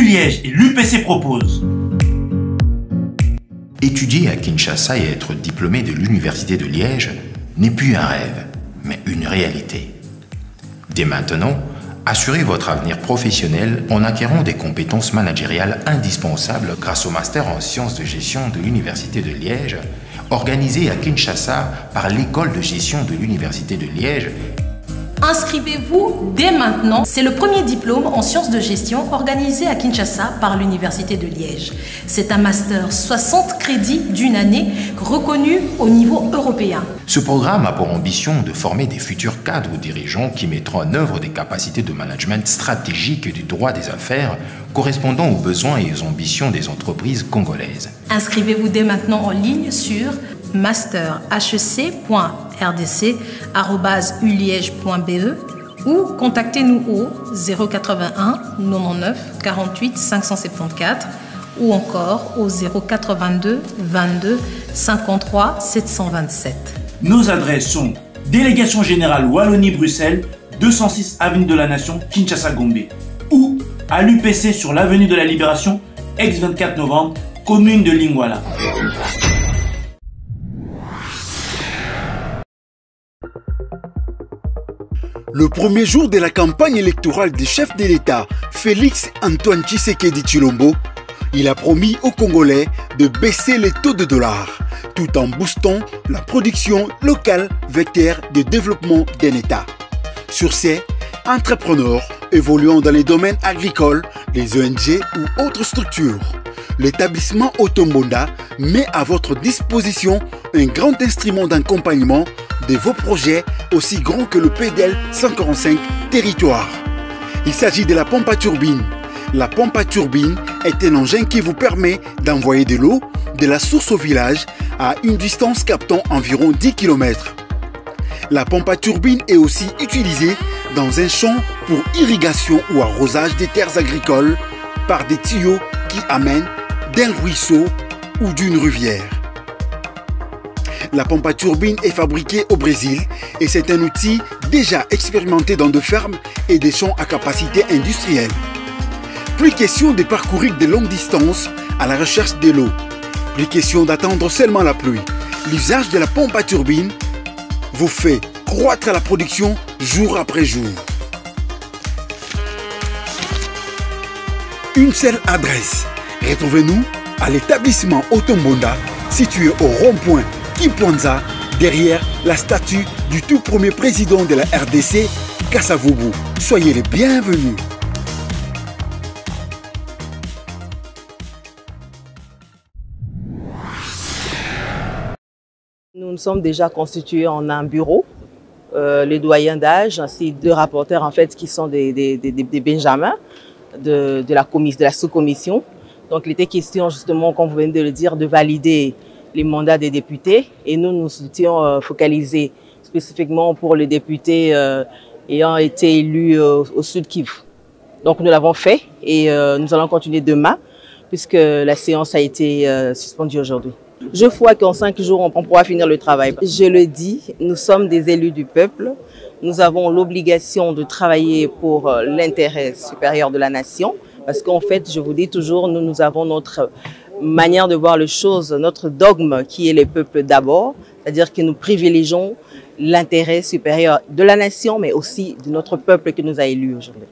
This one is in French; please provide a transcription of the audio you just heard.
ULiège et l'UPC proposent. Étudier à Kinshasa et être diplômé de l'Université de Liège n'est plus un rêve, mais une réalité. Dès maintenant, assurez votre avenir professionnel en acquérant des compétences managériales indispensables grâce au master en sciences de gestion de l'Université de Liège, organisé à Kinshasa par l'École de gestion de l'Université de Liège. Inscrivez-vous dès maintenant. C'est le premier diplôme en sciences de gestion organisé à Kinshasa par l'Université de Liège. C'est un master 60 crédits d'une année reconnu au niveau européen. Ce programme a pour ambition de former des futurs cadres ou dirigeants qui mettront en œuvre des capacités de management stratégique du droit des affaires correspondant aux besoins et aux ambitions des entreprises congolaises. Inscrivez-vous dès maintenant en ligne sur masterhec.rdc@uliege.be ou contactez-nous au 081 99 48 574 ou encore au 082 22 53 727. Nos adresses sont Délégation Générale Wallonie-Bruxelles, 206 Avenue de la Nation, Kinshasa-Gombe, ou à l'UPC sur l'Avenue de la Libération, ex-24 novembre, commune de Lingwala. Le premier jour de la campagne électorale du chef de l'État, Félix Antoine Tshisekedi Tshilombo, il a promis aux Congolais de baisser les taux de dollars, tout en boostant la production locale vecteur de développement d'un État. Sur ces entrepreneurs évoluant dans les domaines agricoles, les ONG ou autres structures, l'établissement Otombonda met à votre disposition un grand instrument d'accompagnement de vos projets aussi grands que le PDL 145 territoire. Il s'agit de la pompe à turbine. La pompe à turbine est un engin qui vous permet d'envoyer de l'eau de la source au village à une distance captant environ 10 km. La pompe à turbine est aussi utilisée dans un champ pour irrigation ou arrosage des terres agricoles par des tuyaux qui amènent d'un ruisseau ou d'une rivière. La pompe à turbine est fabriquée au Brésil et c'est un outil déjà expérimenté dans de fermes et des champs à capacité industrielle. Plus question de parcourir de longues distances à la recherche de l'eau. Plus question d'attendre seulement la pluie. L'usage de la pompe à turbine vous fait croître la production jour après jour. Une seule adresse. Retrouvez-nous à l'établissement Otombonda, situé au rond-point Kipwanza, derrière la statue du tout premier président de la RDC, Kasavubu. Soyez les bienvenus. Nous nous sommes déjà constitués en un bureau, les doyens d'âge, ainsi deux rapporteurs en fait qui sont des Benjamins de la sous-commission. Donc il était question justement, comme vous venez de le dire, de valider les mandats des députés et nous nous étions focalisés spécifiquement pour les députés ayant été élus au Sud Kivu. Donc nous l'avons fait et nous allons continuer demain puisque la séance a été suspendue aujourd'hui. Je crois qu'en 5 jours, on pourra finir le travail. Je le dis, nous sommes des élus du peuple. Nous avons l'obligation de travailler pour l'intérêt supérieur de la nation. Parce qu'en fait, je vous dis toujours, nous avons notre manière de voir les choses, notre dogme qui est le peuple d'abord. C'est-à-dire que nous privilégions l'intérêt supérieur de la nation, mais aussi de notre peuple qui nous a élus aujourd'hui.